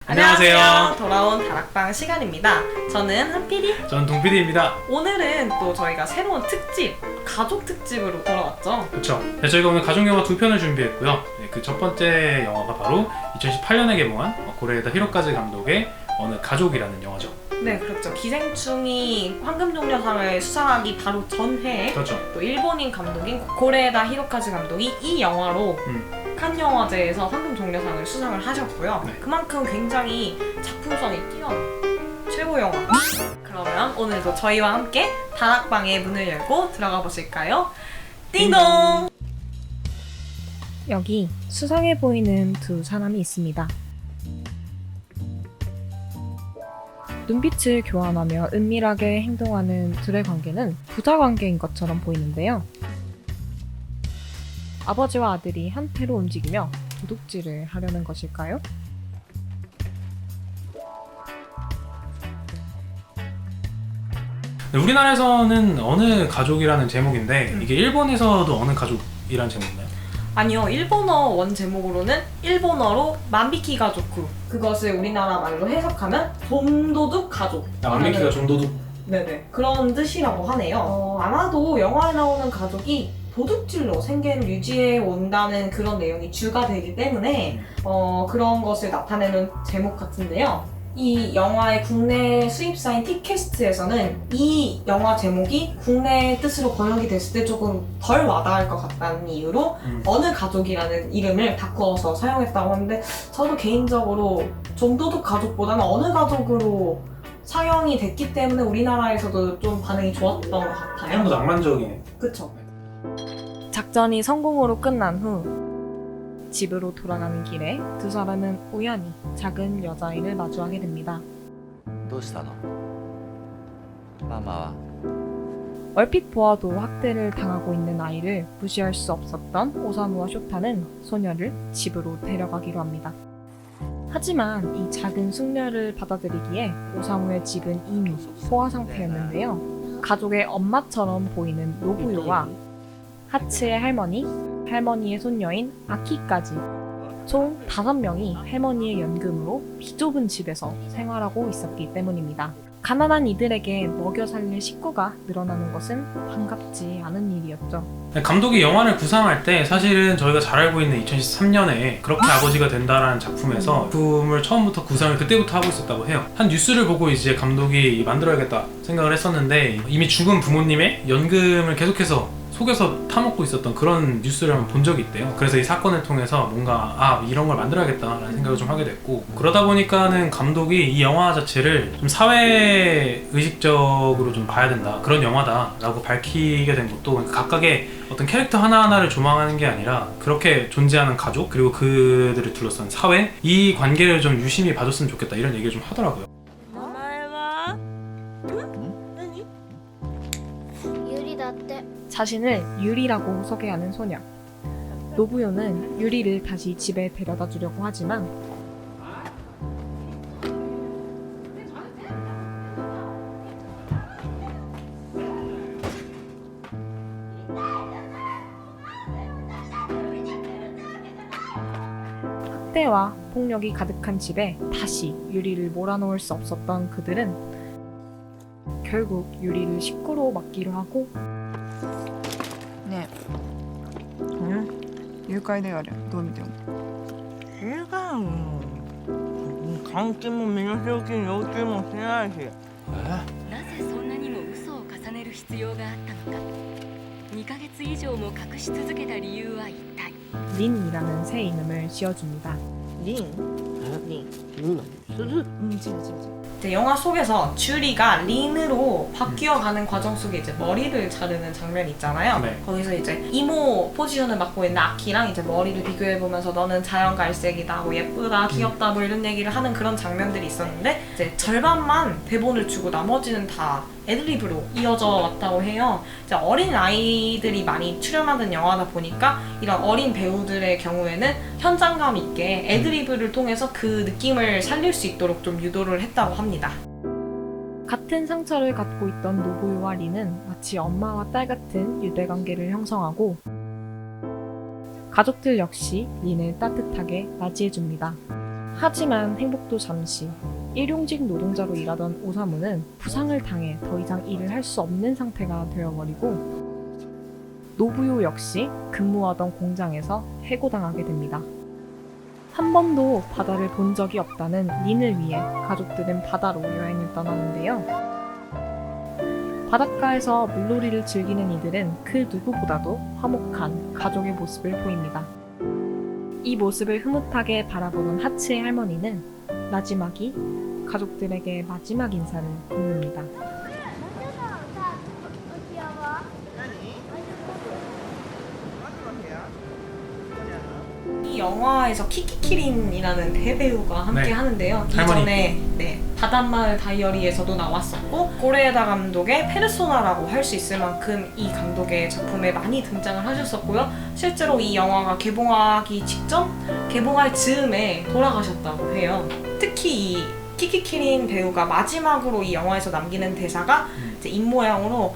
안녕하세요. 돌아온 다락방 시간입니다. 저는 한PD. 저는 동PD입니다. 오늘은 또 저희가 새로운 특집, 가족 특집으로 돌아왔죠. 그렇죠. 네, 저희가 오늘 가족 영화 2편을 준비했고요. 네, 그 첫 번째 영화가 바로 2018년에 개봉한 고레에다 히로카즈 감독의 어느 가족이라는 영화죠. 네, 그렇죠. 기생충이 황금종려상을 수상하기 바로 전해에 그렇죠. 또 일본인 감독인 고레에다 히로카즈 감독이 이 영화로 칸 영화제에서 황금종려상을 수상을 하셨고요. 네. 그만큼 굉장히 작품성이 뛰어난 최고 영화. 그러면 오늘도 저희와 함께 다락방의 문을 열고 들어가 보실까요? 띵동! 여기 수상해 보이는 두 사람이 있습니다. 눈빛을 교환하며 은밀하게 행동하는 둘의 관계는 부자 관계인 것처럼 보이는데요. 아버지와 아들이 한패로 움직이며 도둑질을 하려는 것일까요? 네, 우리나라에서는 어느 가족이라는 제목인데 이게 일본에서도 어느 가족이라는 제목인가요? 아니요, 일본어 원 제목으로는 일본어로 만비키 가족쿠, 그것을 우리나라 말로 해석하면 좀도둑 가족. 만비키가 좀도둑. 네네, 그런 뜻이라고 하네요. 아마도 영화에 나오는 가족이 도둑질로 생계를 유지해 온다는 그런 내용이 주가 되기 때문에 그런 것을 나타내는 제목 같은데요. 이 영화의 국내 수입사인 티캐스트에서는 이 영화 제목이 국내 뜻으로 번역이 됐을 때 조금 덜 와닿을 것 같다는 이유로 어느 가족이라는 이름을 바꿔서 사용했다고 하는데, 저도 개인적으로 좀도둑 가족보다는 어느 가족으로 사용이 됐기 때문에 우리나라에서도 좀 반응이 좋았던 것 같아요. 조금 더 낭만적이네. 그쵸. 작전이 성공으로 끝난 후 집으로 돌아가는 길에 두 사람은 우연히 작은 여자아이를 마주하게 됩니다. どうしたのママは 얼핏 보아도 학대를 당하고 있는 아이를 무시할 수 없었던 오사무와 쇼타는 소녀를 집으로 데려가기로 합니다. 하지만 이 작은 숙녀를 받아들이기에 오사무의 집은 이미 포화 상태였는데요. 가족의 엄마처럼 보이는 노부요와 하츠의 할머니, 할머니의 손녀인 아키까지 총 5명이 할머니의 연금으로 비좁은 집에서 생활하고 있었기 때문입니다. 가난한 이들에게 먹여 살릴 식구가 늘어나는 것은 반갑지 않은 일이었죠. 감독이 영화를 구상할 때 사실은 저희가 잘 알고 있는 2013년에 그렇게 아버지가 된다라는 작품에서 작품을 처음부터 구상을 그때부터 하고 있었다고 해요. 한 뉴스를 보고 이제 감독이 만들어야겠다 생각을 했었는데, 이미 죽은 부모님의 연금을 계속해서 속여서 타먹고 있었던 그런 뉴스를 한번 본 적이 있대요. 그래서 이 사건을 통해서 뭔가 이런 걸 만들어야겠다라는 생각을 좀 하게 됐고, 그러다 보니까는 감독이 이 영화 자체를 좀 사회의식적으로 좀 봐야 된다, 그런 영화다 라고 밝히게 된 것도 각각의 어떤 캐릭터 하나하나를 조망하는 게 아니라 그렇게 존재하는 가족, 그리고 그들을 둘러싼 사회, 이 관계를 좀 유심히 봐줬으면 좋겠다, 이런 얘기를 좀 하더라고요. 자신을 유리라고 소개하는 소녀. 노부요는 유리를 다시 집에 데려다 주려고 하지만 학대와 폭력이 가득한 집에 다시 유리를 몰아넣을 수 없었던 그들은 결국 유리를 식구로 맡기로 하고. ねえ誘拐であるどう見ても違うの監禁も身代金要求もしてないし。なぜそんなにも嘘を重ねる必要があったのか。2ヶ月以上も隠し続けた理由は一体。 린이라는 새 이름을 지어줍니다. リン何する。違う。 이제 영화 속에서 주리가 린으로 바뀌어가는 과정 속에 이제 머리를 자르는 장면이 있잖아요. 네. 거기서 이제 이모 포지션을 맡고 있는 아키랑 이제 머리를 비교해보면서 너는 자연갈색이다, 뭐 예쁘다, 귀엽다, 뭐 이런 얘기를 하는 그런 장면들이 있었는데, 이제 절반만 대본을 주고 나머지는 다 애드리브로 이어져 왔다고 해요. 이제 어린 아이들이 많이 출연하는 영화다 보니까 이런 어린 배우들의 경우에는 현장감 있게 애드리브를 통해서 그 느낌을 살릴 수 있도록 좀 유도를 했다고 합니다. 같은 상처를 갖고 있던 노부유와 린은 마치 엄마와 딸 같은 유대관계를 형성하고, 가족들 역시 린을 따뜻하게 맞이해줍니다. 하지만 행복도 잠시. 일용직 노동자로 일하던 오사무는 부상을 당해 더 이상 일을 할 수 없는 상태가 되어버리고 노부요 역시 근무하던 공장에서 해고당하게 됩니다. 한 번도 바다를 본 적이 없다는 린을 위해 가족들은 바다로 여행을 떠나는데요. 바닷가에서 물놀이를 즐기는 이들은 그 누구보다도 화목한 가족의 모습을 보입니다. 이 모습을 흐뭇하게 바라보는 하츠의 할머니는 나지마기 가족들에게 마지막 인사를 건넵니다. 이 영화에서 키키키린이라는 대배우가 함께 네. 하는데요. 할머니. 이전에 바닷마을 다이어리에서도 나왔었고 고레에다 감독의 페르소나라고 할 수 있을 만큼 이 감독의 작품에 많이 등장을 하셨었고요. 실제로 이 영화가 개봉하기 직전 개봉할 즈음에 돌아가셨다고 해요. 특히 이 키키키린 배우가 마지막으로 이 영화에서 남기는 대사가 이제 입모양으로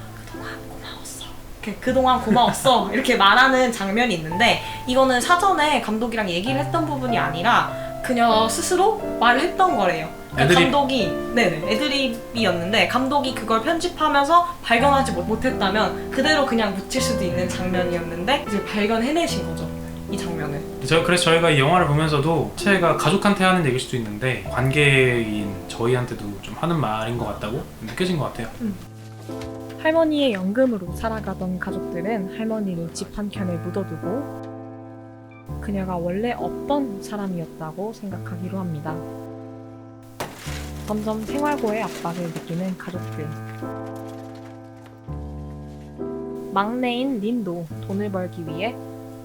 그동안 고마웠어 이렇게 말하는 장면이 있는데 이거는 사전에 감독이랑 얘기를 했던 부분이 아니라 그녀 스스로 말을 했던 거래요. 그러니까 애드립. 감독이 애드립이었는데 감독이 그걸 편집하면서 발견하지 못했다면 그대로 그냥 묻힐 수도 있는 장면이었는데 이제 발견해내신 거죠, 이 장면을. 그래서 저희가 이 영화를 보면서도 채가 가족한테 하는 얘기일 수도 있는데 관계인 저희한테도 좀 하는 말인 것 같다고 느껴진 것 같아요. 할머니의 연금으로 살아가던 가족들은 할머니를 집 한켠에 묻어두고 그녀가 원래 어떤 사람이었다고 생각하기로 합니다. 점점 생활고의 압박을 느끼는 가족들. 막내인 린도 돈을 벌기 위해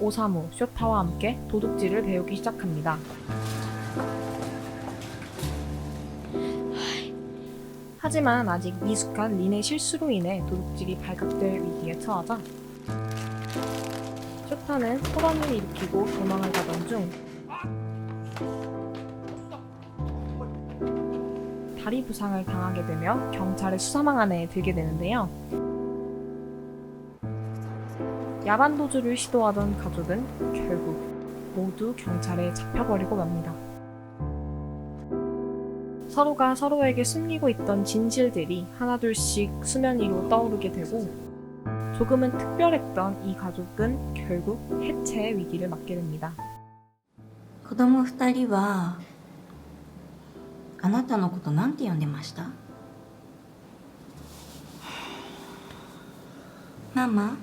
오사무, 쇼타와 함께 도둑질을 배우기 시작합니다. 하지만 아직 미숙한 린의 실수로 인해 도둑질이 발각될 위기에 처하자 쇼타는 소란을 일으키고 도망을 가던 중 다리 부상을 당하게 되며 경찰의 수사망 안에 들게 되는데요. 야반 도주를 시도하던 가족은 결국 모두 경찰에 잡혀버리고 맙니다. 서로가 서로에게 숨기고 있던 진실들이 하나둘씩 수면 위로 떠오르게 되고 조금은 특별했던 이 가족은 결국 해체의 위기를 맞게 됩니다. 子供2人はあなたのことなんて呼んでました？ママ？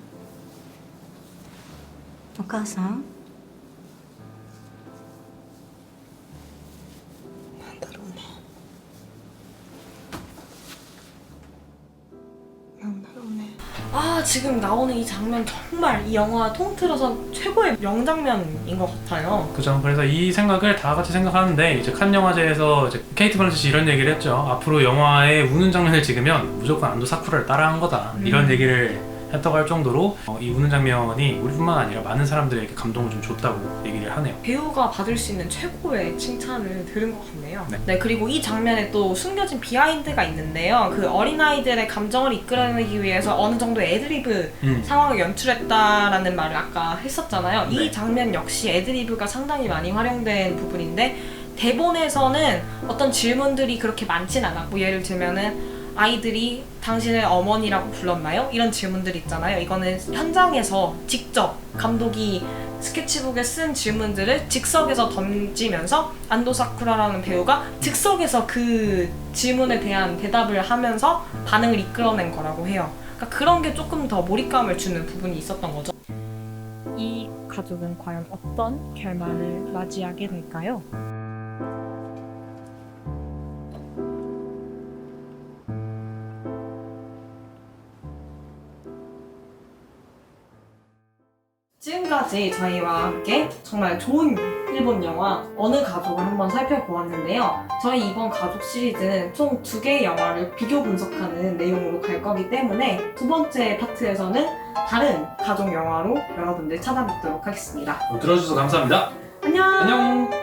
お母さん？なんだろうね。なんだろうね。 아, 지금 나오는 이 장면 정말 이 영화 통틀어서 최고의 명장면인 것 같아요. 그죠. 그래서 이 생각을 다 같이 생각하는데 이제 칸 영화제에서 이제 케이트 블란쳇이 이런 얘기를 했죠. 앞으로 영화에 우는 장면을 찍으면 무조건 안도 사쿠라를 따라한 거다. 이런 얘기를 했다고 할 정도로 이 우는 장면이 우리뿐만 아니라 많은 사람들에게 감동을 좀 줬다고 얘기를 하네요. 배우가 받을 수 있는 최고의 칭찬을 들은 것 같네요. 네. 네, 그리고 이 장면에 또 숨겨진 비하인드가 있는데요. 그 어린아이들의 감정을 이끌어내기 위해서 어느 정도 애드리브 상황을 연출했다라는 말을 아까 했었잖아요. 네. 이 장면 역시 애드리브가 상당히 많이 활용된 부분인데 대본에서는 어떤 질문들이 그렇게 많진 않았고 예를 들면은 아이들이 당신을 어머니라고 불렀나요? 이런 질문들 있잖아요. 이거는 현장에서 직접 감독이 스케치북에 쓴 질문들을 즉석에서 던지면서 안도 사쿠라라는 배우가 즉석에서 그 질문에 대한 대답을 하면서 반응을 이끌어낸 거라고 해요. 그러니까 그런 게 조금 더 몰입감을 주는 부분이 있었던 거죠. 이 가족은 과연 어떤 결말을 맞이하게 될까요? 지금까지 저희와 함께 정말 좋은 일본 영화 어느 가족을 한번 살펴보았는데요. 저희 이번 가족 시리즈는 총 2개의 영화를 비교 분석하는 내용으로 갈 거기 때문에 두 번째 파트에서는 다른 가족 영화로 여러분들 찾아뵙도록 하겠습니다. 들어주셔서 감사합니다. 안녕! 안녕!